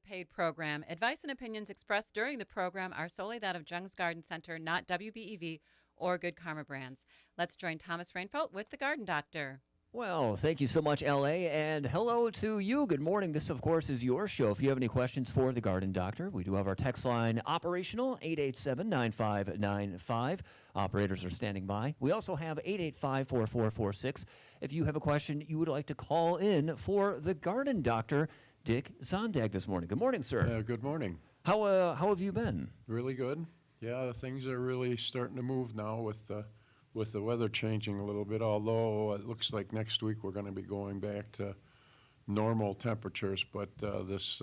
paid program. Advice and opinions expressed during the program are solely that of Jung's Garden Center, not WBEV or Good Karma Brands. Let's join Thomas Rainfelt with the Garden Doctor. Well, thank you so much, LA, and hello to you. Good morning. This, of course, is your show. If you have any questions for the Garden Doctor, we do have our text line operational, 887-9595. Operators are standing by. We also have 885-4446. If you have a question you would like to call in for the Garden Doctor, Dick Zondag this morning. Good morning, sir. Good morning. How have you been? Really good. Yeah, things are really starting to move now with the weather changing a little bit, although it looks like next week we're going to be going back to normal temperatures, but this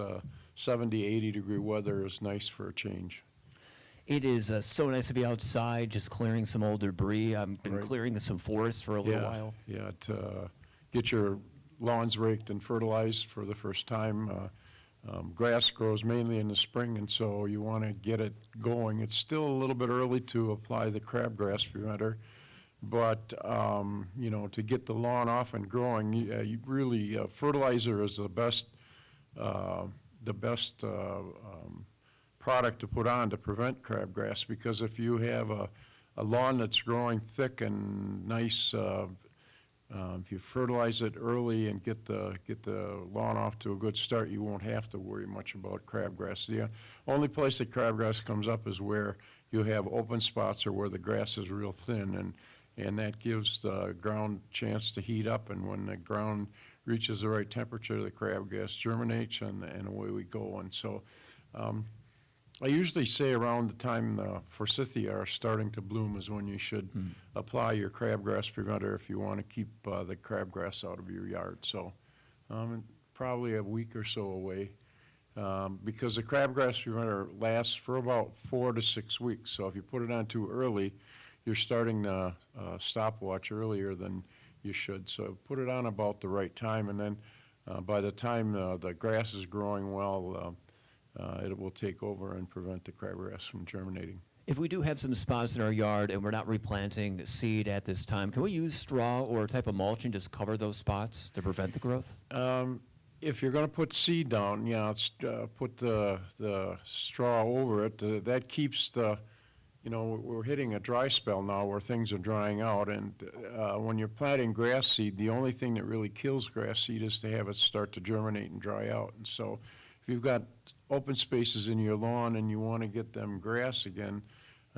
70, 80 degree weather is nice for a change. It is so nice to be outside, just clearing some old debris. I've been clearing some forests for a little while. Yeah, to get your lawns raked and fertilized for the first time. Grass grows mainly in the spring, and so you want to get it going. It's still a little bit early to apply the crabgrass preventer, but to get the lawn off and growing, you really fertilizer is the best product to put on to prevent crabgrass, because if you have a lawn that's growing thick and nice, if you fertilize it early and get the lawn off to a good start, you won't have to worry much about crabgrass. The only place that crabgrass comes up is where you have open spots or where the grass is real thin, and that gives the ground a chance to heat up, and when the ground reaches the right temperature, the crabgrass germinates, and away we go. And so I usually say around the time the forsythia are starting to bloom is when you should apply your crabgrass preventer if you want to keep the crabgrass out of your yard. So probably a week or so away, because the crabgrass preventer lasts for about 4 to 6 weeks. So if you put it on too early, you're starting the stopwatch earlier than you should. So put it on about the right time, and then by the time the grass is growing well, it will take over and prevent the crabgrass from germinating. If we do have some spots in our yard and we're not replanting seed at this time, can we use straw or a type of mulch and just cover those spots to prevent the growth? If you're going to put seed down, put the straw over it. That keeps we're hitting a dry spell now where things are drying out, and when you're planting grass seed, the only thing that really kills grass seed is to have it start to germinate and dry out. And so if you've got open spaces in your lawn and you want to get them grass again,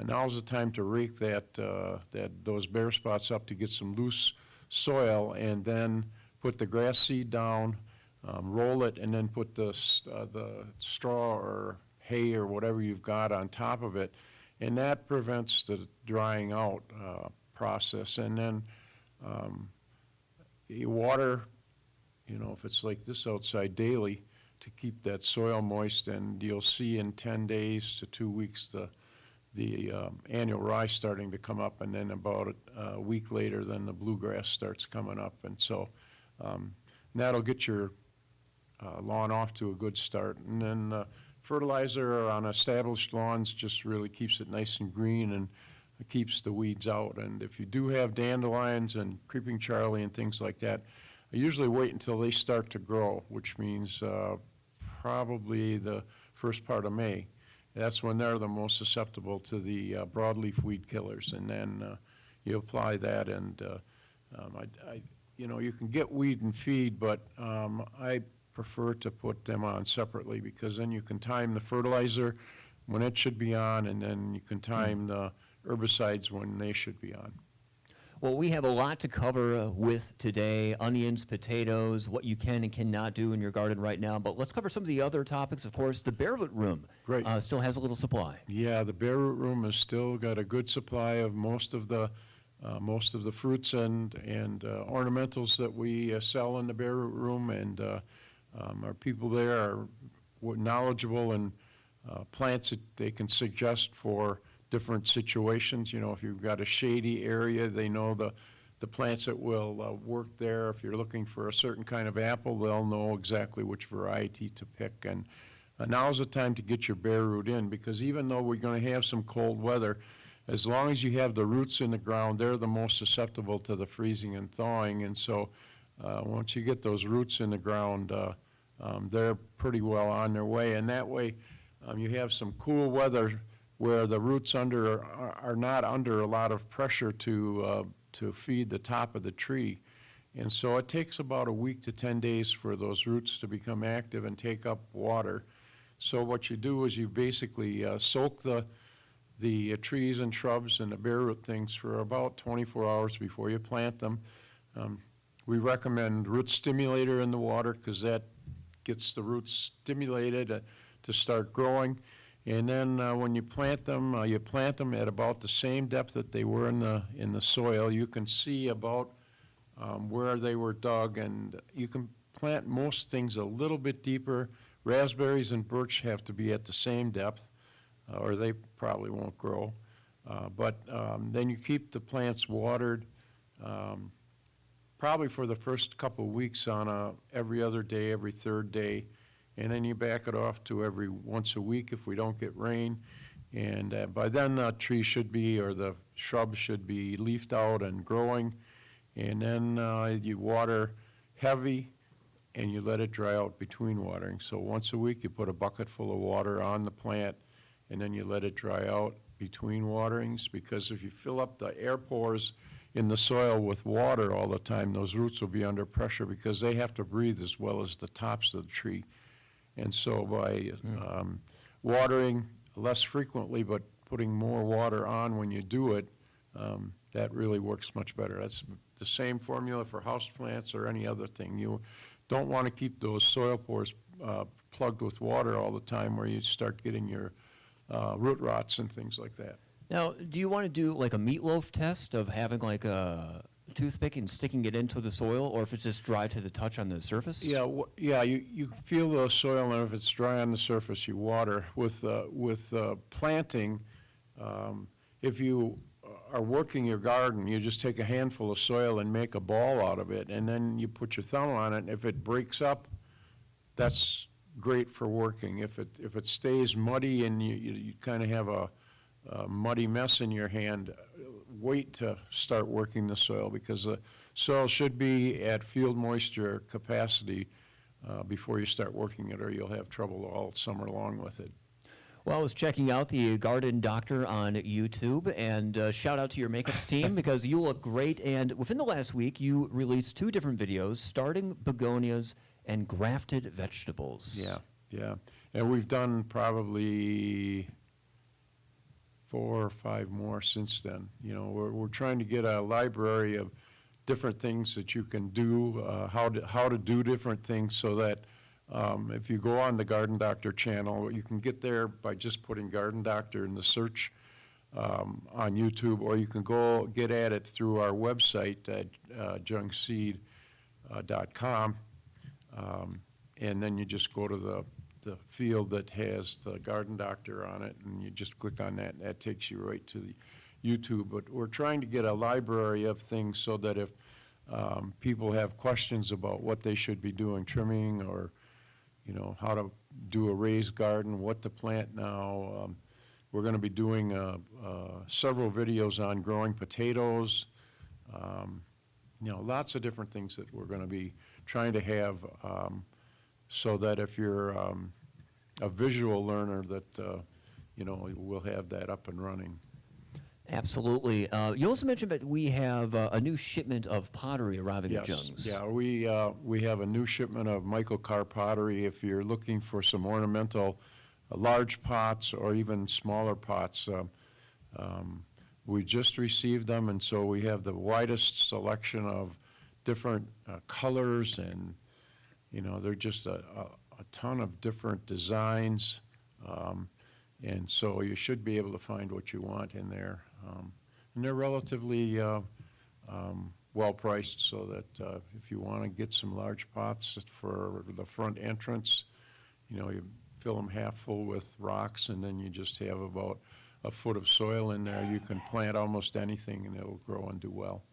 now's the time to rake those bare spots up to get some loose soil, and then put the grass seed down, roll it, and then put the straw or hay or whatever you've got on top of it, and that prevents the drying out process. And then you water, if it's like this outside, daily, to keep that soil moist, and you'll see in 10 days to 2 weeks the annual rye starting to come up, and then about a week later then the bluegrass starts coming up, and so that'll get your lawn off to a good start. And then fertilizer on established lawns just really keeps it nice and green and keeps the weeds out. And if you do have dandelions and creeping Charlie and things like that, I usually wait until they start to grow, which means probably the first part of May. That's when they're the most susceptible to the broadleaf weed killers. And then you apply that, and you can get weed and feed, but I prefer to put them on separately, because then you can time the fertilizer when it should be on, and then you can time the herbicides when they should be on. Well, we have a lot to cover with today: onions, potatoes, what you can and cannot do in your garden right now. But let's cover some of the other topics. Of course, the bare root room still has a little supply. Yeah, the bare root room has still got a good supply of most of the fruits and ornamentals that we sell in the bare root room, and our people there are knowledgeable in plants that they can suggest for different situations. If you've got a shady area, they know the plants that will work there. If you're looking for a certain kind of apple, they'll know exactly which variety to pick. And now's the time to get your bare root in, because even though we're going to have some cold weather, as long as you have the roots in the ground, they're the most susceptible to the freezing and thawing. And so once you get those roots in the ground, they're pretty well on their way. And that way, you have some cool weather where the roots are not under a lot of pressure to feed the top of the tree. And so it takes about a week to 10 days for those roots to become active and take up water. So what you do is you basically soak the trees and shrubs and the bare root things for about 24 hours before you plant them. We recommend root stimulator in the water because that gets the roots stimulated to start growing. And then when you plant them at about the same depth that they were in the soil. You can see about where they were dug, and you can plant most things a little bit deeper. Raspberries and birch have to be at the same depth, or they probably won't grow. But then you keep the plants watered probably for the first couple of weeks on every other day, every third day. And then you back it off to every once a week if we don't get rain. And by then the tree should be, or the shrub should be leafed out and growing. And then you water heavy and you let it dry out between watering. So once a week you put a bucket full of water on the plant and then you let it dry out between waterings, because if you fill up the air pores in the soil with water all the time, those roots will be under pressure because they have to breathe as well as the tops of the tree. And so by watering less frequently but putting more water on when you do it, that really works much better. That's the same formula for houseplants or any other thing. You don't want to keep those soil pores plugged with water all the time where you start getting your root rots and things like that. Now, do you want to do like a meatloaf test of having like a toothpick and sticking it into the soil, or if it's just dry to the touch on the surface? Yeah, you feel the soil, and if it's dry on the surface, you water. With planting, if you are working your garden, you just take a handful of soil and make a ball out of it, and then you put your thumb on it, and if it breaks up, that's great for working. If it stays muddy and you kind of have a muddy mess in your hand, wait to start working the soil, because the soil should be at field moisture capacity before you start working it, or you'll have trouble all summer long with it. Well, I was checking out the Garden Doctor on YouTube, and shout out to your makeups team because you look great. And within the last week, you released 2 different videos, starting begonias and grafted vegetables. Yeah. And we've done probably 4 or 5 more since then. You know, we're trying to get a library of different things that you can do, how to do different things, so that if you go on the Garden Doctor channel, you can get there by just putting Garden Doctor in the search on YouTube, or you can go get at it through our website at jungseed.com, and then you just go to the field that has the Garden Doctor on it, and you just click on that, and that takes you right to the YouTube. But we're trying to get a library of things so that if people have questions about what they should be doing, trimming, or how to do a raised garden, what to plant now. We're going to be doing several videos on growing potatoes. Lots of different things that we're going to be trying to have so that if you're a visual learner, that we'll have that up and running. Absolutely. You also mentioned that we have a new shipment of pottery arriving at Jung's. Yeah, we have a new shipment of Michael Carr pottery. If you're looking for some ornamental large pots or even smaller pots, we just received them, and so we have the widest selection of different colors, and they're just a ton of different designs, and so you should be able to find what you want in there. And they're relatively well priced, so that if you want to get some large pots for the front entrance, you fill them half full with rocks, and then you just have about a foot of soil in there. You can plant almost anything, and it'll grow and do well.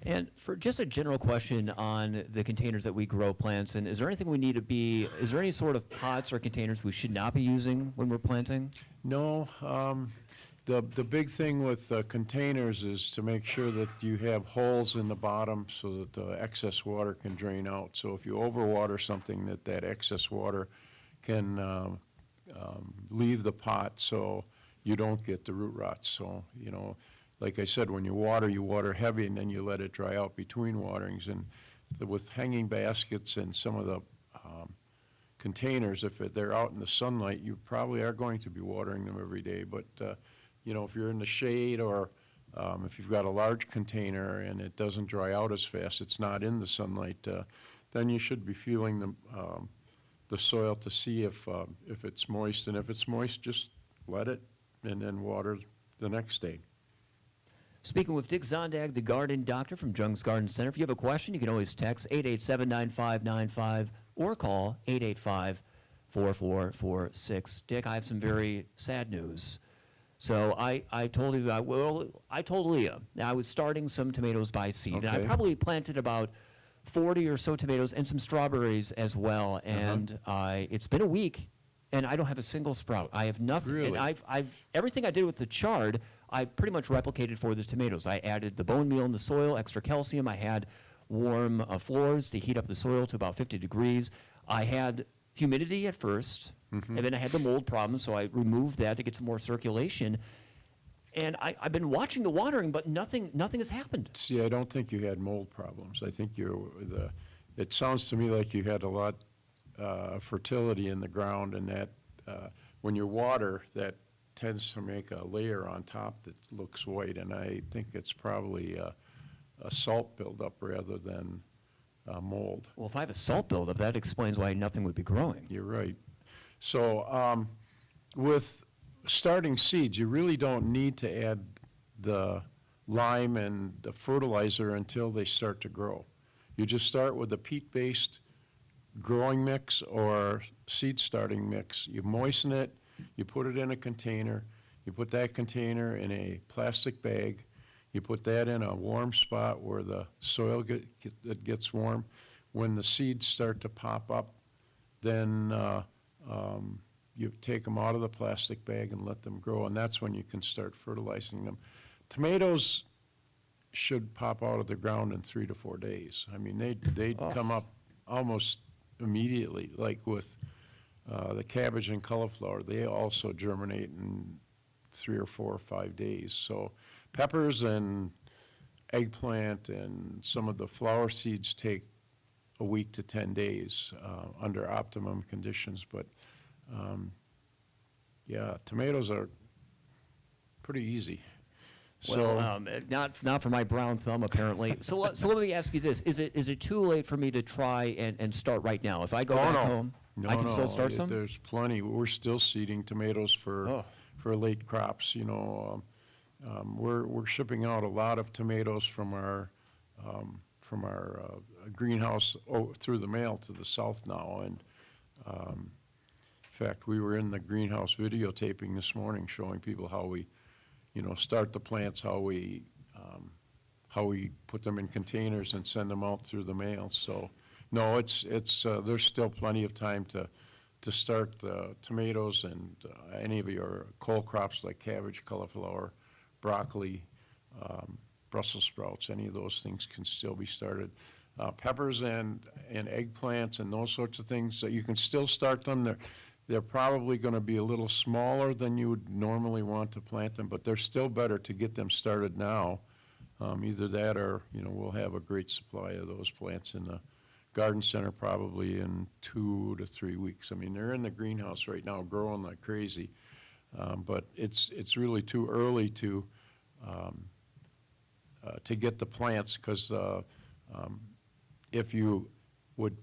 And for just a general question on the containers that we grow plants in, is there anything we need to be, is there any sort of pots or containers we should not be using when we're planting? No. The big thing with containers is to make sure that you have holes in the bottom so that the excess water can drain out. So if you overwater something, that excess water can leave the pot so you don't get the root rot. So, like I said, when you water heavy and then you let it dry out between waterings. And with hanging baskets and some of the containers, if they're out in the sunlight, you probably are going to be watering them every day. But, if you're in the shade or if you've got a large container and it doesn't dry out as fast, it's not in the sunlight, then you should be feeling the soil to see if it's moist. And if it's moist, just let it and then water the next day. Speaking with Dick Zondag, the garden doctor from Jung's Garden Center. If you have a question, you can always text 887-9595 or call 885-4446. Dick, I have some very sad news. So I told you, I told Leah I was starting some tomatoes by seed. Okay. And I probably planted about 40 or so tomatoes and some strawberries as well. And it's been a week, and I don't have a single sprout. I have nothing. Really? And I've everything I did with the chard, I pretty much replicated for the tomatoes. I added the bone meal in the soil, extra calcium. I had warm floors to heat up the soil to about 50 degrees. I had humidity at first, and then I had the mold problem, so I removed that to get some more circulation. And I've been watching the watering, but nothing has happened. See, I don't think you had mold problems. I think it sounds to me like you had a lot of fertility in the ground, and that when you water, that tends to make a layer on top that looks white, and I think it's probably a salt buildup rather than mold. Well, if I have a salt buildup, that explains why nothing would be growing. You're right. So with starting seeds, you really don't need to add the lime and the fertilizer until they start to grow. You just start with a peat-based growing mix or seed starting mix. You moisten it, you put it in a container, you put that container in a plastic bag, you put that in a warm spot where the soil gets warm. When the seeds start to pop up, then you take them out of the plastic bag and let them grow, and that's when you can start fertilizing them. Tomatoes should pop out of the ground in 3 to 4 days. I mean, they'd come up almost immediately, like with the cabbage and cauliflower. They also germinate in 3 or 4 or 5 days. So peppers and eggplant and some of the flower seeds take a week to 10 days under optimum conditions. But yeah, tomatoes are pretty easy. Well, not for my brown thumb, apparently. So let me ask you this: Is it too late for me to try and start right now? If I go back home, I can still start some. There's plenty. We're still seeding tomatoes for late crops. We're shipping out a lot of tomatoes from our greenhouse through the mail to the south now. And in fact, we were in the greenhouse videotaping this morning, showing people how we start the plants, how we put them in containers and send them out through the mail. So, no, it's there's still plenty of time to start tomatoes and any of your cole crops like cabbage, cauliflower, broccoli, Brussels sprouts. Any of those things can still be started. Peppers and eggplants and those sorts of things, you can still start them. They're probably going to be a little smaller than you would normally want to plant them, but they're still better to get them started now. Either that or, we'll have a great supply of those plants in the garden center probably in 2 to 3 weeks. I mean, they're in the greenhouse right now growing like crazy, but it's really too early to get the plants, because if you would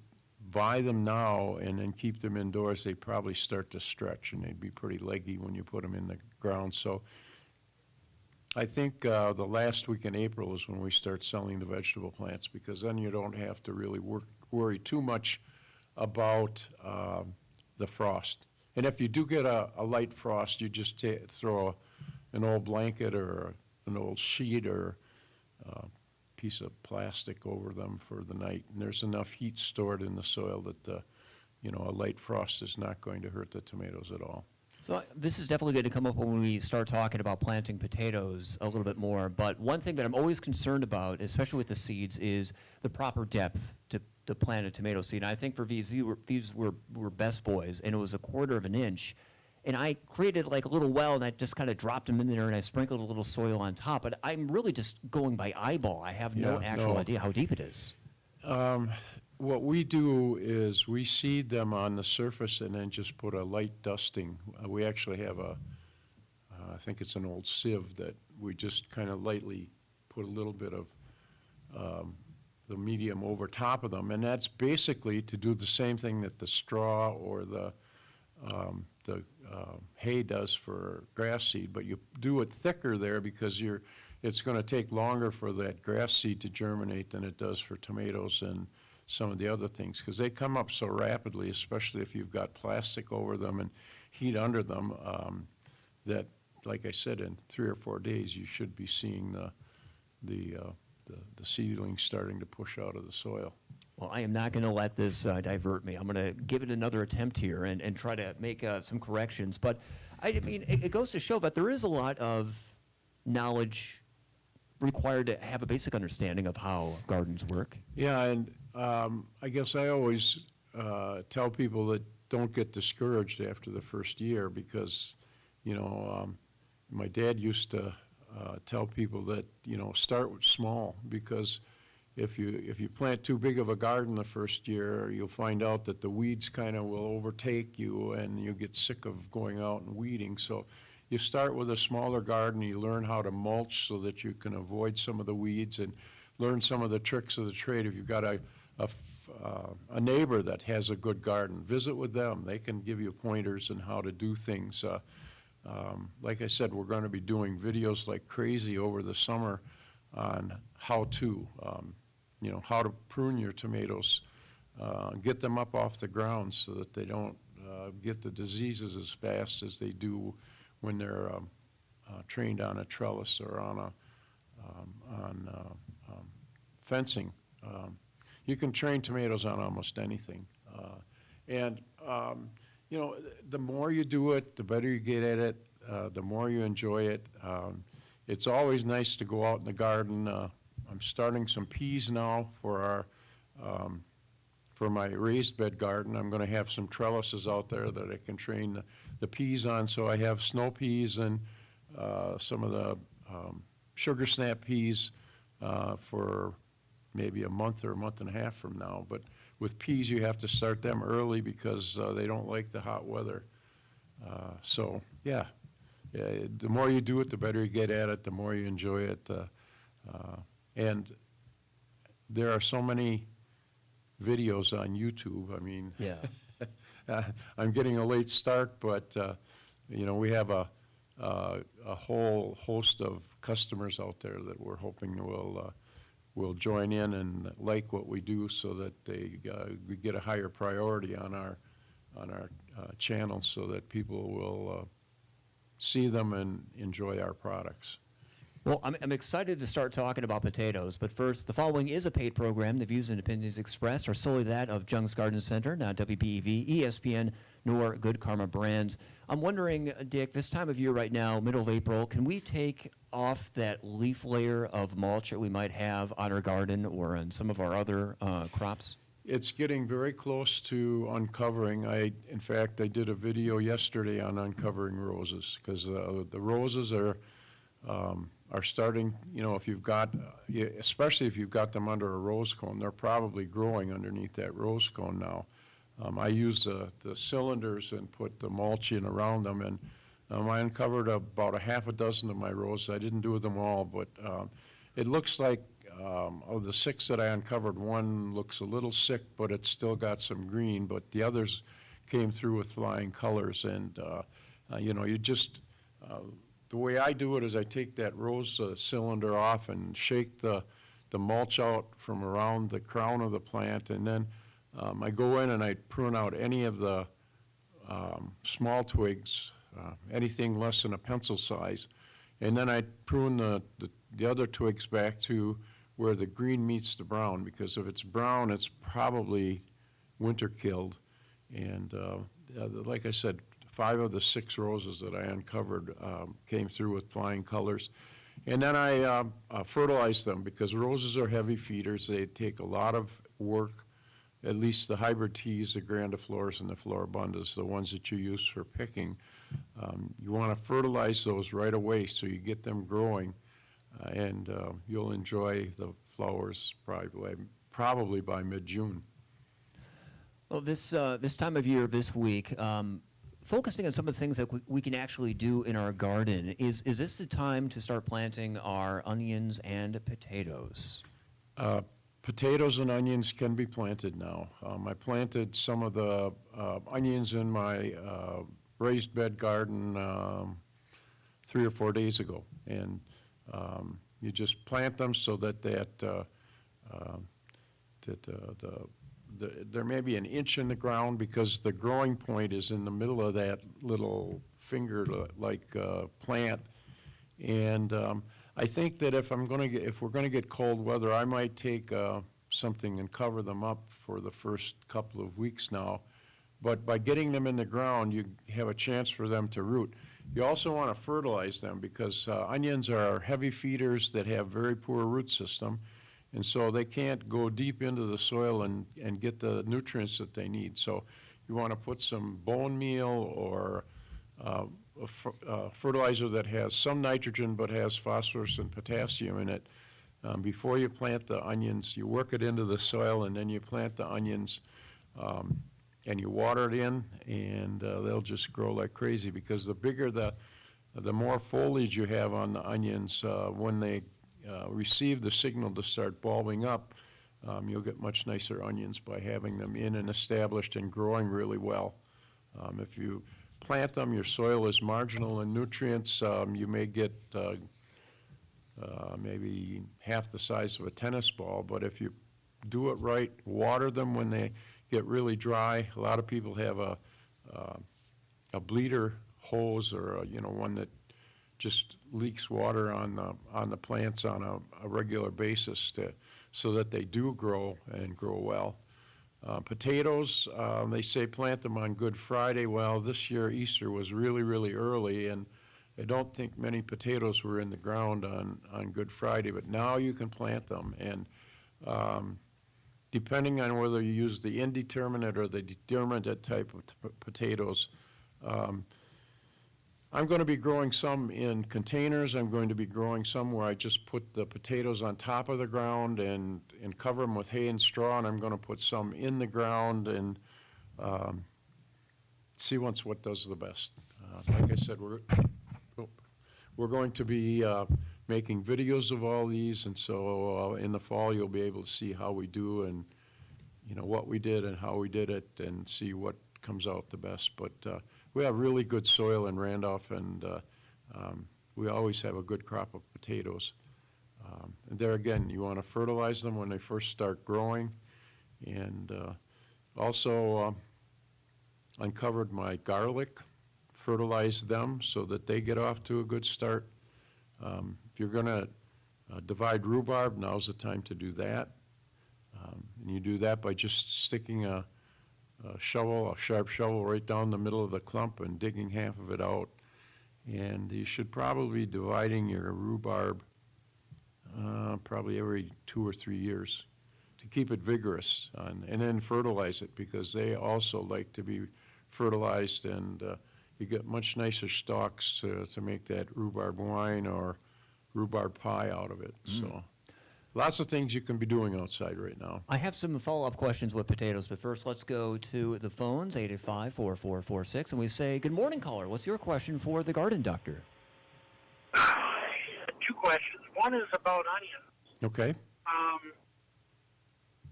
buy them now and then keep them indoors, they probably start to stretch and they'd be pretty leggy when you put them in the ground. So I think the last week in April is when we start selling the vegetable plants, because then you don't have to really worry too much about the frost. And if you do get a light frost, you just throw an old blanket or an old sheet or piece of plastic over them for the night, and there's enough heat stored in the soil that a light frost is not going to hurt the tomatoes at all. So this is definitely going to come up when we start talking about planting potatoes a little bit more. But one thing that I'm always concerned about, especially with the seeds, is the proper depth to plant a tomato seed. And I think for these were best boys, and it was 1/4 of an inch. And I created like a little well, and I just kind of dropped them in there, and I sprinkled a little soil on top. But I'm really just going by eyeball. I have no actual idea how deep it is. What we do is we seed them on the surface and then just put a light dusting. We actually have I think it's an old sieve that we just kind of lightly put a little bit of the medium over top of them. And that's basically to do the same thing that the straw or the hay does for grass seed, but you do it thicker there because it's going to take longer for that grass seed to germinate than it does for tomatoes and some of the other things, because they come up so rapidly, especially if you've got plastic over them and heat under them, that, like I said, in 3 or 4 days, you should be seeing the seedlings starting to push out of the soil. Well, I am not going to let this divert me. I'm going to give it another attempt here and try to make some corrections. But I mean, it goes to show that there is a lot of knowledge required to have a basic understanding of how gardens work. Yeah, and I guess I always tell people that don't get discouraged after the first year because, my dad used to tell people that, start small, because if you plant too big of a garden the first year, you'll find out that the weeds kind of will overtake you and you get sick of going out and weeding. So you start with a smaller garden, you learn how to mulch so that you can avoid some of the weeds and learn some of the tricks of the trade. If you've got a neighbor that has a good garden, visit with them. They can give you pointers on how to do things. Like I said, we're going to be doing videos like crazy over the summer on how to prune your tomatoes, get them up off the ground so that they don't get the diseases as fast as they do when they're trained on a trellis or on fencing. You can train tomatoes on almost anything. The more you do it, the better you get at it, the more you enjoy it. It's always nice to go out in the garden. I'm starting some peas now for my raised bed garden. I'm going to have some trellises out there that I can train the peas on. So I have snow peas and some of the sugar snap peas for maybe a month or a month and a half from now. But with peas, you have to start them early because they don't like the hot weather. The more you do it, the better you get at it, the more you enjoy it. And there are so many videos on YouTube. I mean, I'm getting a late start, but we have a whole host of customers out there that we're hoping will join in and like what we do, so that we get a higher priority on our channel, so that people will see them and enjoy our products. Well, I'm excited to start talking about potatoes, but first, the following is a paid program. The views and opinions expressed are solely that of Jung's Garden Center, not WBEV, ESPN, nor Good Karma Brands. I'm wondering, Dick, this time of year right now, middle of April, can we take off that leaf layer of mulch that we might have on our garden or on some of our other crops? It's getting very close to uncovering. In fact, I did a video yesterday on uncovering roses, because the roses are starting, if you've got, especially if you've got them under a rose cone, they're probably growing underneath that rose cone now. I used the cylinders and put the mulch in around them, and I uncovered about a half a dozen of my roses. I didn't do them all, but it looks like of the 6 that I uncovered, one looks a little sick, but it's still got some green, but the others came through with flying colors. And, the way I do it is I take that rose cylinder off and shake the mulch out from around the crown of the plant, and then I go in and I prune out any of the small twigs, anything less than a pencil size, and then I prune the other twigs back to where the green meets the brown, because if it's brown, it's probably winter killed. And like I said, 5 of the 6 roses that I uncovered came through with flying colors. And then I fertilized them because roses are heavy feeders. They take a lot of work, at least the hybrid teas, the grandiflores and the floribundas, the ones that you use for picking. You want to fertilize those right away so you get them growing, and you'll enjoy the flowers probably by mid-June. Well, this time of year, this week, focusing on some of the things that we can actually do in our garden, is this the time to start planting our onions and potatoes? Potatoes and onions can be planted now. I planted some of the onions in my raised bed garden 3 or 4 days ago. And you just plant them so that there may be an inch in the ground, because the growing point is in the middle of that little finger-like plant. And I think that if we're going to get cold weather, I might take something and cover them up for the first couple of weeks now. But by getting them in the ground, you have a chance for them to root. You also want to fertilize them, because onions are heavy feeders that have very poor root system, and so they can't go deep into the soil and get the nutrients that they need. So you want to put some bone meal or a fertilizer that has some nitrogen but has phosphorus and potassium in it. Before you plant the onions, you work it into the soil, and then you plant the onions, and you water it in, and they'll just grow like crazy, because the bigger the more foliage you have on the onions, when they receive the signal to start bulbing up, you'll get much nicer onions by having them in and established and growing really well. If you plant them, your soil is marginal in nutrients. You may get maybe half the size of a tennis ball, but if you do it right, water them when they get really dry. A lot of people have a bleeder hose, or one that just leaks water on the plants on a regular basis so that they do grow and grow well. Potatoes, they say plant them on Good Friday. Well, this year Easter was really, really early, and I don't think many potatoes were in the ground on Good Friday, but now you can plant them. And depending on whether you use the indeterminate or the determinate type of potatoes, I'm going to be growing some in containers. I'm going to be growing some where I just put the potatoes on top of the ground and cover them with hay and straw, and I'm going to put some in the ground and see what does the best. Like I said, we're going to be making videos of all these, and so in the fall you'll be able to see how we do and what we did and how we did it, and see what comes out the best. But we have really good soil in Randolph, and we always have a good crop of potatoes. And there again, you want to fertilize them when they first start growing. And also uncovered my garlic, fertilized them so that they get off to a good start. If you're going to divide rhubarb, now's the time to do that. And you do that by just sticking a sharp shovel right down the middle of the clump and digging half of it out. And you should probably be dividing your rhubarb probably every 2 or 3 years to keep it vigorous, and then fertilize it, because they also like to be fertilized, and you get much nicer stalks to make that rhubarb wine or rhubarb pie out of it. So lots of things you can be doing outside right now. I have some follow-up questions with potatoes, but first let's go to the phones, 885-4446, and we say, good morning, caller. What's your question for the garden doctor? 2 questions. One is about onions. Okay.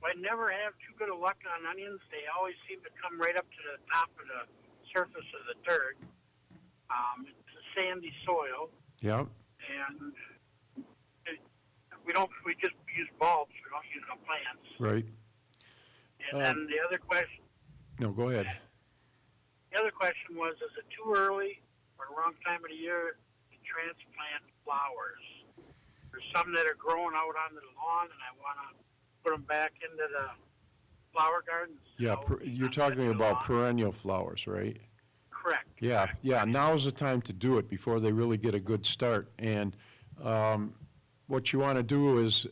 I never have too good of luck on onions. They always seem to come right up to the top of the surface of the dirt. It's a sandy soil. Yeah. And we just use bulbs. We don't use no plants. Right. And then the other question. No, go ahead. The other question was, is it too early or the wrong time of the year to transplant flowers? There's some that are growing out on the lawn, and I want to put them back into the flower gardens. Yeah, you're talking about perennial flowers, right? correct. Yeah, now's the time to do it before they really get a good start. And what you want to do is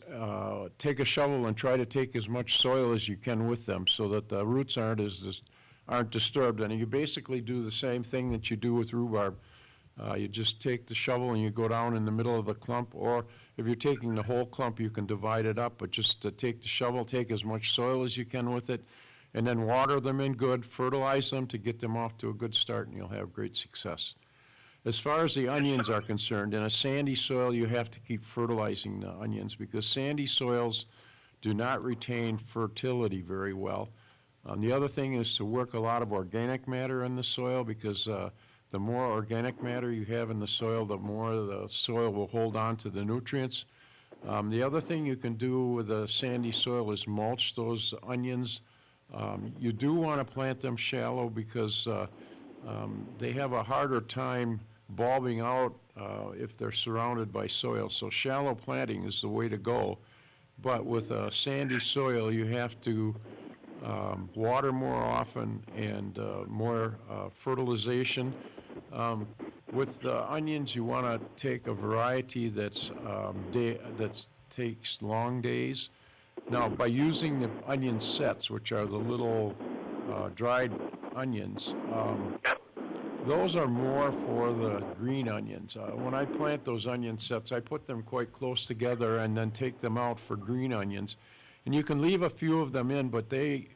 take a shovel and try to take as much soil as you can with them so that the roots aren't disturbed. And you basically do the same thing that you do with rhubarb. You just take the shovel and you go down in the middle of the clump, or if you're taking the whole clump, you can divide it up, but just take the shovel, take as much soil as you can with it, and then water them in good, fertilize them to get them off to a good start, and you'll have great success. As far as the onions are concerned, in a sandy soil, you have to keep fertilizing the onions because sandy soils do not retain fertility very well. The other thing is to work a lot of organic matter in the soil because the more organic matter you have in the soil, the more the soil will hold on to the nutrients. The other thing you can do with a sandy soil is mulch those onions. You do want to plant them shallow because they have a harder time bulbing out if they're surrounded by soil. So shallow planting is the way to go. But with a sandy soil, you have to water more often and more fertilization. With the onions, you want to take a variety that takes long days. Now, by using the onion sets, which are the little dried onions, those are more for the green onions. When I plant those onion sets, I put them quite close together and then take them out for green onions. And you can leave a few of them in, but they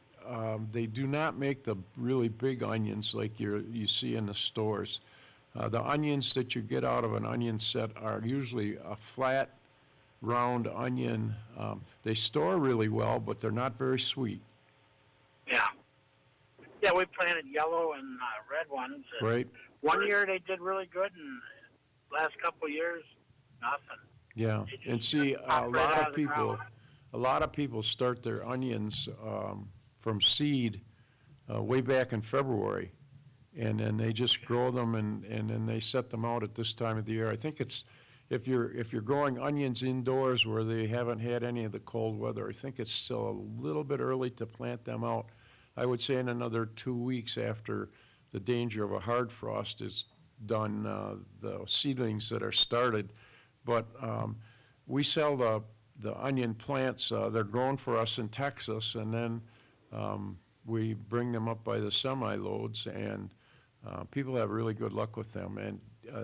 do not make the really big onions like you see in the stores. The onions that you get out of an onion set are usually a flat, round onion. They store really well, but they're not very sweet. Yeah. Yeah, we planted yellow and red ones. And right. One year they did really good, and last couple of years, nothing. Yeah, and see, a lot of people start their onions from seed way back in February, and then they just grow them and then they set them out at this time of the year. I think it's if you're growing onions indoors where they haven't had any of the cold weather, I think it's still a little bit early to plant them out. I would say in another 2 weeks after the danger of a hard frost is done, the seedlings that are started. But we sell the onion plants. They're grown for us in Texas, and then we bring them up by the semi-loads, and people have really good luck with them. And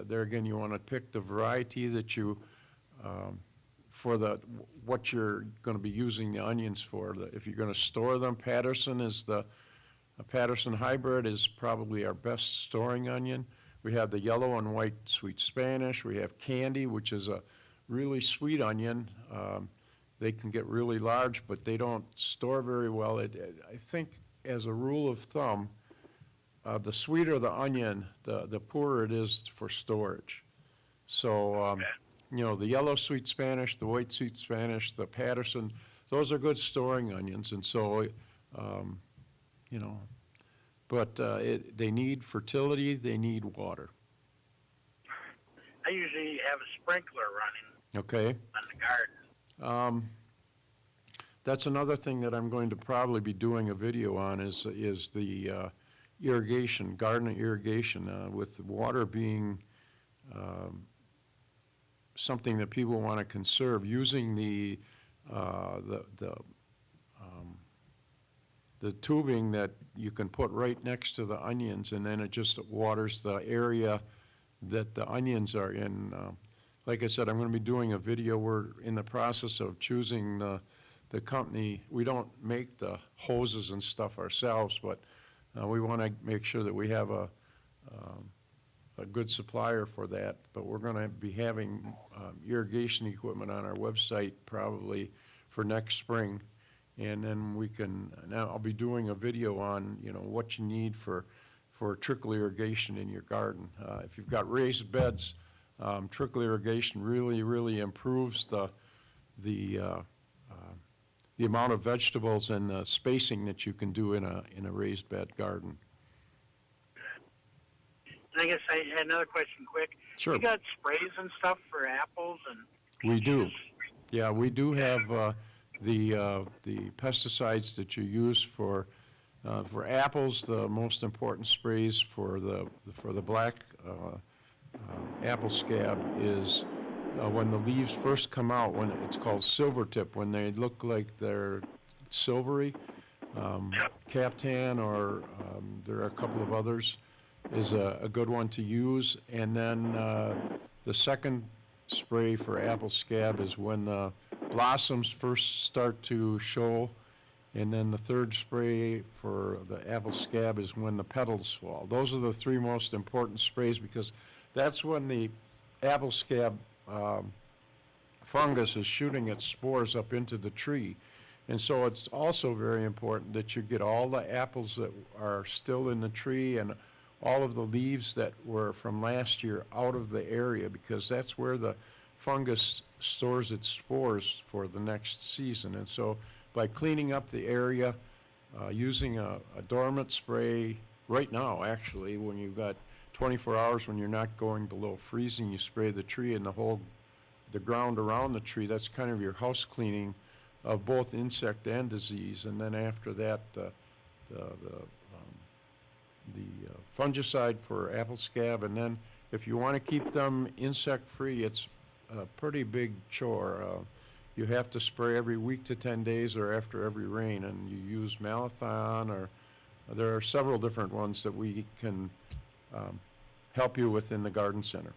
there again, you want to pick the variety that you, for what you're going to be using the onions for. If you're going to store them, Patterson Patterson hybrid is probably our best storing onion. We have the yellow and white sweet Spanish. We have Candy, which is a really sweet onion. They can get really large, but they don't store very well. I think as a rule of thumb, the sweeter the onion, the poorer it is for storage. So, the yellow sweet Spanish, the white sweet Spanish, the Patterson, those are good storing onions. And so, but they need fertility, they need water. I usually have a sprinkler running Okay. on the garden. That's another thing that I'm going to probably be doing a video on is the irrigation, garden irrigation, with water being something that people want to conserve, using the tubing that you can put right next to the onions, and then it just waters the area that the onions are in. Like I said, I'm going to be doing a video. We're in the process of choosing the company. We don't make the hoses and stuff ourselves, but we want to make sure that we have a good supplier for that. But we're going to be having irrigation equipment on our website probably for next spring. And then now I'll be doing a video on, what you need for trickle irrigation in your garden. If you've got raised beds, trickle irrigation really, really improves the amount of vegetables and the spacing that you can do in a raised bed garden. And I guess I had another question quick. Sure. You got sprays and stuff for apples and We do. peaches? Yeah, we do have the pesticides that you use for For apples, the most important sprays for the black apple scab is when the leaves first come out, when it's called silver tip, when they look like they're silvery. Captan, or there are a couple of others, is a good one to use. And then the second spray for apple scab is when the blossoms first start to show. And then the third spray for the apple scab is when the petals fall. Those are the three most important sprays, because that's when the apple scab fungus is shooting its spores up into the tree. And so it's also very important that you get all the apples that are still in the tree and all of the leaves that were from last year out of the area, because that's where the fungus stores its spores for the next season. And so by cleaning up the area, using a dormant spray right now, actually, when you've got 24 hours when you're not going below freezing, you spray the tree and the ground around the tree. That's kind of your house cleaning of both insect and disease. And then after that, the fungicide for apple scab. And then if you want to keep them insect-free, it's a pretty big chore. You have to spray every week to 10 days or after every rain, and you use malathion, or there are several different ones that we can help you with in the garden center.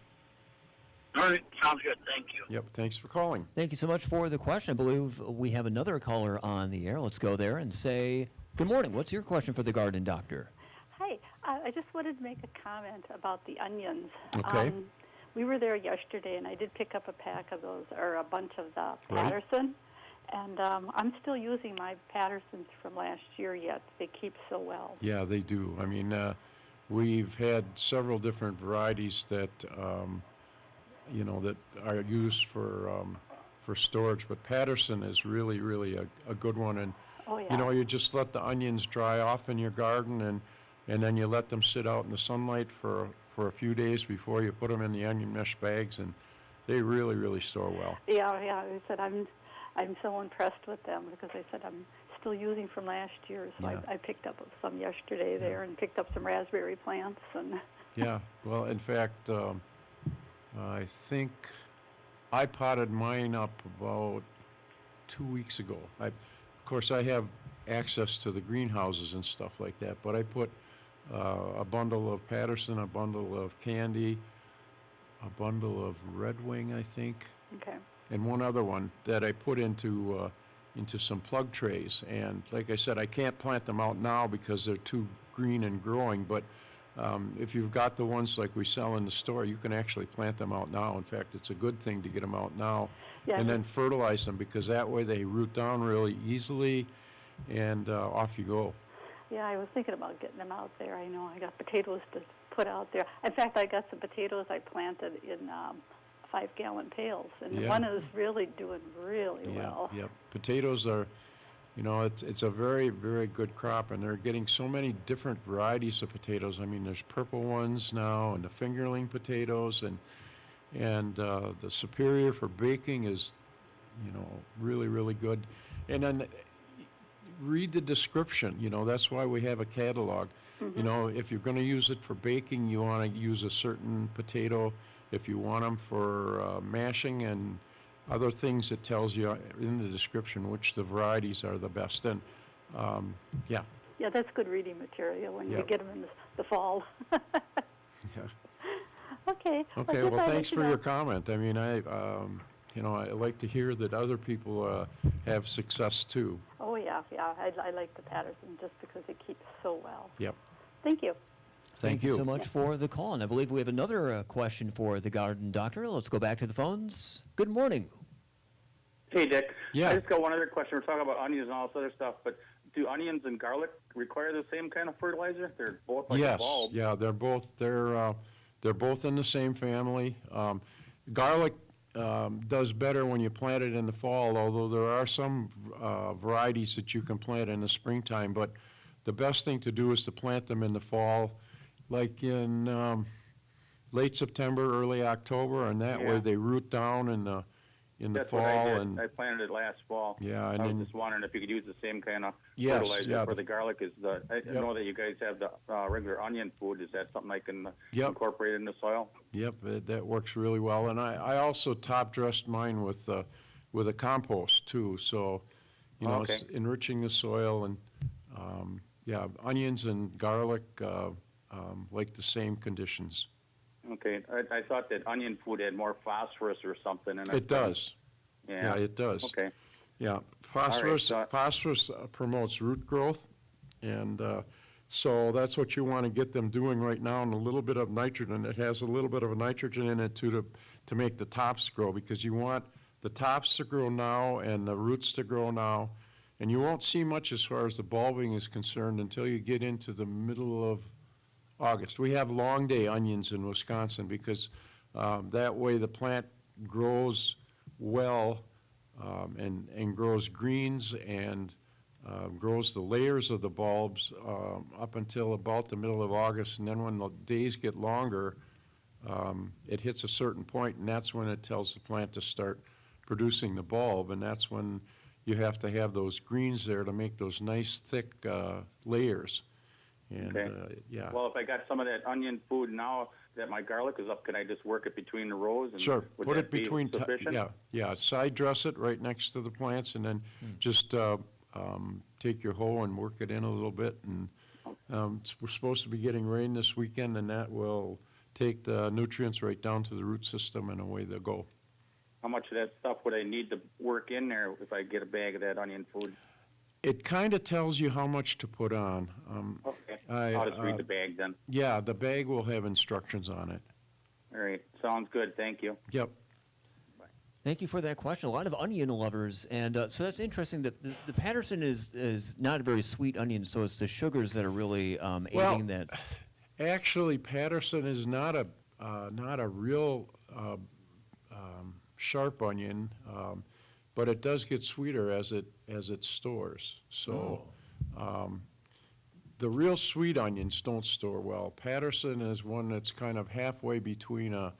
All right, sounds good. Thank you. Yep, thanks for calling. Thank you so much for the question. I believe we have another caller on the air. Let's go there and say, good morning. What's your question for the garden doctor? Hi, I just wanted to make a comment about the onions. Okay. We were there yesterday, and I did pick up a pack of those, or a bunch of the Right. Patterson, and I'm still using my Pattersons from last year yet. They keep so well. Yeah, they do. I mean, we've had several different varieties that, that are used for storage, but Patterson is really, really a good one. And, Oh, yeah. you just let the onions dry off in your garden, and then you let them sit out in the sunlight for a few days before you put them in the onion mesh bags, and they really, really store well. Yeah. I said I'm so impressed with them, because I said I'm still using from last year, so Yeah. I picked up some yesterday there, and picked up some raspberry plants, and Yeah, well, in fact, I think I potted mine up about 2 weeks ago. Of course, I have access to the greenhouses and stuff like that, but I put a bundle of Patterson, a bundle of Candy, a bundle of Red Wing, I think, okay. and one other one that I put into some plug trays. And like I said, I can't plant them out now because they're too green and growing, but if you've got the ones like we sell in the store, you can actually plant them out now. In fact, it's a good thing to get them out now. Yeah. And then fertilize them, because that way they root down really easily, and off you go. Yeah, I was thinking about getting them out there. I know I got potatoes to put out there. In fact, I got some potatoes I planted in 5-gallon pails, and Yeah. one is really doing really well. Yeah. Potatoes are, it's a very, very good crop, and they're getting so many different varieties of potatoes. I mean, there's purple ones now, and the fingerling potatoes, and the Superior for baking is, really, really good. And then read the description. That's why we have a catalog. If you're going to use it for baking, you want to use a certain potato. If you want them for mashing and other things, it tells you in the description which the varieties are the best. And yeah. Yeah, that's good reading material when you Yep. get them in the fall. Yeah. Okay. Okay, just well, thought I'd thanks let you for know. your comment. I mean, I like to hear that other people have success too. Oh, yeah. I like the Patterson just because it keeps so well. Yep. Thank you. Thank you. so much for the call. And I believe we have another question for the garden doctor. Let's go back to the phones. Good morning. Hey, Dick. Yeah. I just got one other question. We're talking about onions and all this other stuff, but do onions and garlic require the same kind of fertilizer? They're both like Yes, a bulb. yeah, they're both in the same family. Garlic does better when you plant it in the fall, although there are some varieties that you can plant in the springtime. But the best thing to do is to plant them in the fall, like in late September, early October, and that way Yeah. they root down in the That's fall. what I did. And I planted it last fall. Yeah, and I was then- just wondering if you could use the same kind of Yes, fertilizer yeah, for the garlic. I know that you guys have the regular onion food. Is that something I can Yep. incorporate in the soil? Yep, that works really well. And I also top dressed mine with a compost too. So, you know, Okay. it's enriching the soil. And yeah, onions and garlic like the same conditions. Okay. I thought that onion food had more phosphorus or something. And It does. Yeah. Yeah, it does. Okay. Yeah, phosphorus so- phosphorus promotes root growth, and so that's what you want to get them doing right now, and a little bit of nitrogen. It has a little bit of a nitrogen in it to make the tops grow, because you want the tops to grow now and the roots to grow now, and you won't see much as far as the bulbing is concerned until you get into the middle of August. We have long day onions in Wisconsin because that way the plant grows well and grows greens and grows the layers of the bulbs up until about the middle of August. And then when the days get longer, it hits a certain point, and that's when it tells the plant to start producing the bulb. And that's when you have to have those greens there to make those nice thick layers. And Okay. yeah. Well, if I got some of that onion food now that my garlic is up, can I just work it between the rows? And Sure, would put that it be between, sufficient? yeah, side dress it right next to the plants, and then just take your hoe and work it in a little bit. And we're supposed to be getting rain this weekend, and that will take the nutrients right down to the root system, and away they'll go. How much of that stuff would I need to work in there if I get a bag of that onion food? It kind of tells you how much to put on. Okay. I, I'll just read the bag then. Yeah, the bag will have instructions on it. All right. Sounds good. Thank you. Yep. Thank you for that question. A lot of onion lovers, and so that's interesting. That the Patterson is not a very sweet onion, so it's the sugars that are really aiding that. Actually, Patterson is not a real sharp onion, but it does get sweeter as it stores. So, the real sweet onions don't store well. Patterson is one that's kind of halfway between a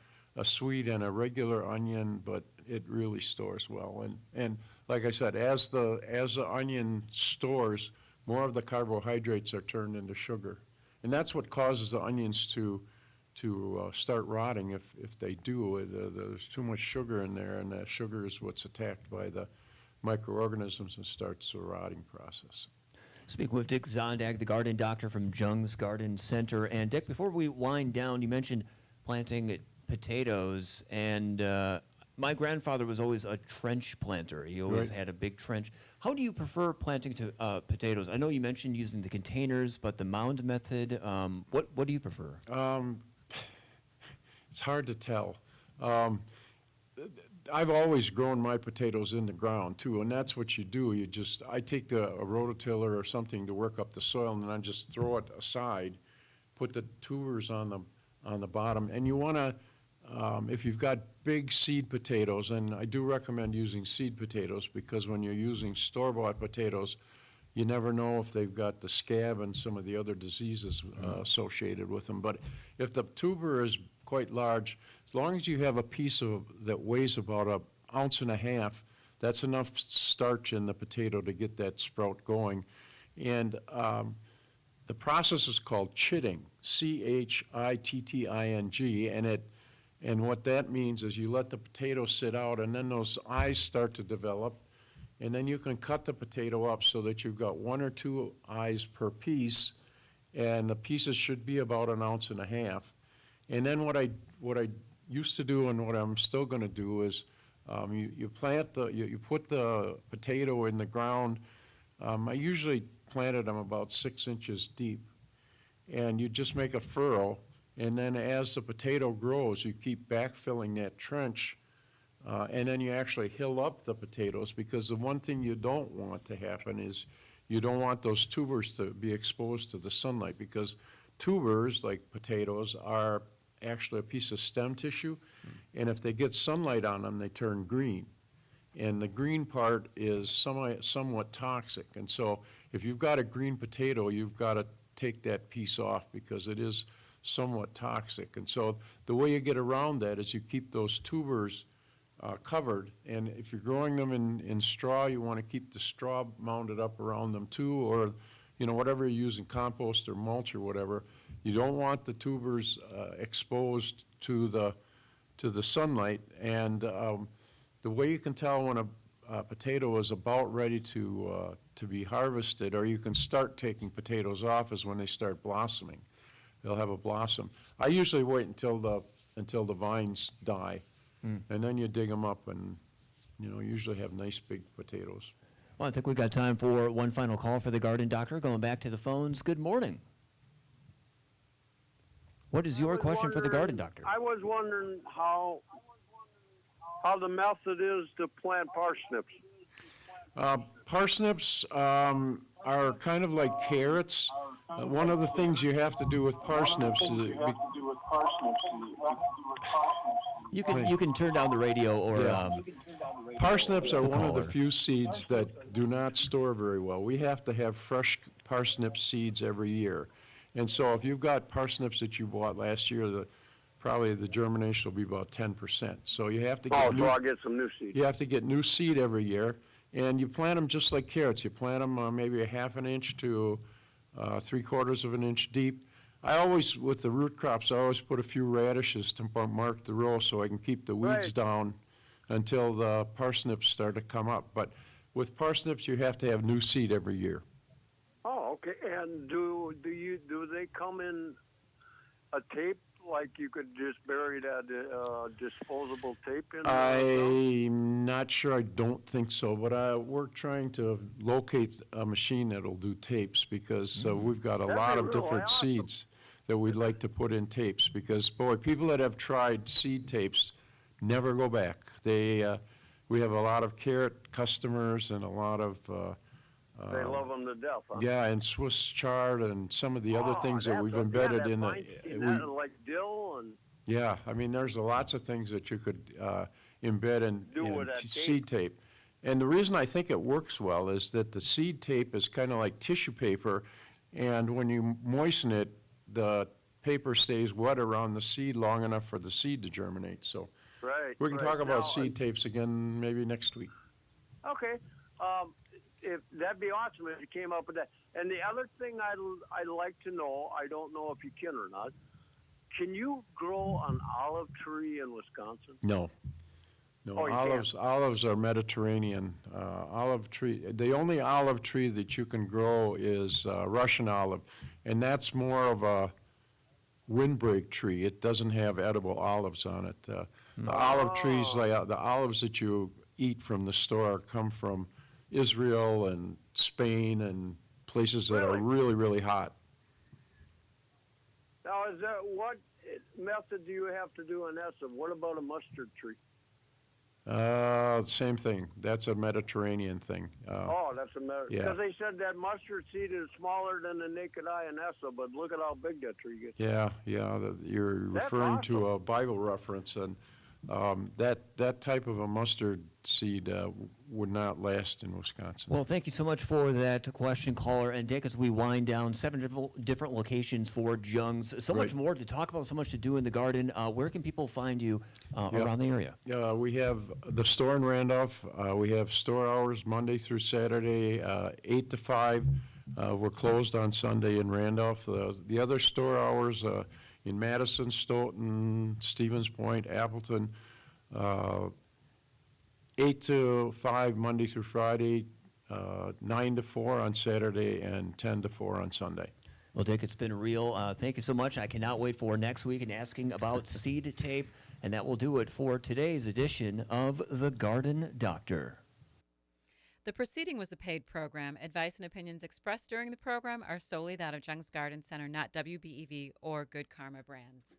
sweet and a regular onion, but it really stores well. And like I said, as the onion stores, more of the carbohydrates are turned into sugar. And that's what causes the onions to start rotting if they do. There's too much sugar in there, and that sugar is what's attacked by the microorganisms and starts the rotting process. Speaking with Dick Zondag, the garden doctor from Jung's Garden Center. And Dick, before we wind down, you mentioned planting potatoes, and my grandfather was always a trench planter. He always Right. had a big trench. How do you prefer planting potatoes? I know you mentioned using the containers, but the mound method, what do you prefer? It's hard to tell. I've always grown my potatoes in the ground too, and that's what you do. I take a rototiller or something to work up the soil, and then I just throw it aside, put the tubers on the bottom. And you want to, if you've got big seed potatoes, and I do recommend using seed potatoes, because when you're using store-bought potatoes, you never know if they've got the scab and some of the other diseases associated with them. But if the tuber is quite large, as long as you have a piece that weighs about 1.5 ounces, that's enough starch in the potato to get that sprout going. And the process is called chitting, chitting, and what that means is you let the potato sit out, and then those eyes start to develop, and then you can cut the potato up so that you've got 1 or 2 eyes per piece, and the pieces should be about 1.5 ounces. And then what I used to do, and what I'm still going to do, is you put the potato in the ground. I usually planted them about 6 inches deep, and you just make a furrow, and then as the potato grows, you keep backfilling that trench, and then you actually hill up the potatoes, because the one thing you don't want to happen is you don't want those tubers to be exposed to the sunlight, because tubers, like potatoes, are actually a piece of stem tissue, and if they get sunlight on them, they turn green. And the green part is somewhat toxic. And so if you've got a green potato, you've got to take that piece off, because it is somewhat toxic. And so the way you get around that is you keep those tubers covered. And if you're growing them in straw, you want to keep the straw mounded up around them too, or, whatever you're using, compost or mulch or whatever. You don't want the tubers exposed to the sunlight. And the way you can tell when a potato is about ready to be harvested, or you can start taking potatoes off, is when they start blossoming. They'll have a blossom. I usually wait until the vines die, and then you dig them up, and usually have nice big potatoes. Well, I think we've got time for one final call for the garden doctor. Going back to the phones. Good morning. What is your question for the garden doctor? I was wondering how the method is to plant parsnips. Parsnips are kind of like carrots. One of the things you have to do with parsnips is You can turn down the radio or parsnips are one of the caller. few seeds that do not store very well. We have to have fresh parsnip seeds every year. And so if you've got parsnips that you bought last year, probably the germination will be about 10%. So you have to get So I'll get some new seeds. you have to get new seed every year, and you plant them just like carrots. You plant them maybe a half an inch to 3/4 of an inch deep. I always, with the root crops, I always put a few radishes to mark the row so I can keep the weeds Right. down until the parsnips start to come up. But with parsnips, you have to have new seed every year. Oh, okay. And do they come in a tape, like you could just bury that disposable tape in there? I'm not sure, I don't think so, but we're trying to locate a machine that'll do tapes, because we've got a That'd lot be of really different awesome. seeds that we'd like to put in tapes, because, boy, people that have tried seed tapes never go back. We have a lot of carrot customers and a lot of, They love them to death, huh? yeah, and Swiss chard and some of the other Oh, things that that's we've a- embedded yeah, in that the. vine seed, that, like dill and Yeah, I mean, there's lots of things that you could embed Do in with that seed tape. And the reason I think it works well is that the seed tape is kind of like tissue paper, and when you moisten it, the paper stays wet around the seed long enough for the seed to germinate. So right. we can right. talk about Now, seed tapes again maybe next week. Okay. If that'd be awesome if you came up with that. And the other thing I'd like to know, I don't know if you can or not. Can you grow an olive tree in Wisconsin? No. Oh, you Olives are Mediterranean. Olive tree, the only olive tree that you can grow is Russian olive, and that's more of a windbreak tree. It doesn't have edible olives on it. The olive trees, the olives that you eat from the store come from Israel and Spain and places that are really, really hot. Now, what method do you have to do on that? So what about a mustard tree? Same thing. That's a Mediterranean thing. That's a matter. yeah. Because they said that mustard seed is smaller than the naked eye in Essa, but look at how big that tree gets. Yeah, you're That's referring to awesome. a Bible reference, and that type of a mustard seed would not last in Wisconsin. Well, thank you so much for that question, caller. And Dick, as we wind down, 7 different locations for Jung's. So much Right. more to talk about, so much to do in the garden. Where can people find you around the area? We have the store in Randolph. We have store hours Monday through Saturday, 8 to 5. We're closed on Sunday in Randolph. The other store hours in Madison, Stoughton, Stevens Point, Appleton, 8 to 5 Monday through Friday, 9 to 4 on Saturday, and 10 to 4 on Sunday. Well, Dick, it's been real. Thank you so much. I cannot wait for next week and asking about seed tape. And that will do it for today's edition of The Garden Doctor. The proceeding was a paid program. Advice and opinions expressed during the program are solely that of Jung's Garden Center, not WBEV or Good Karma Brands.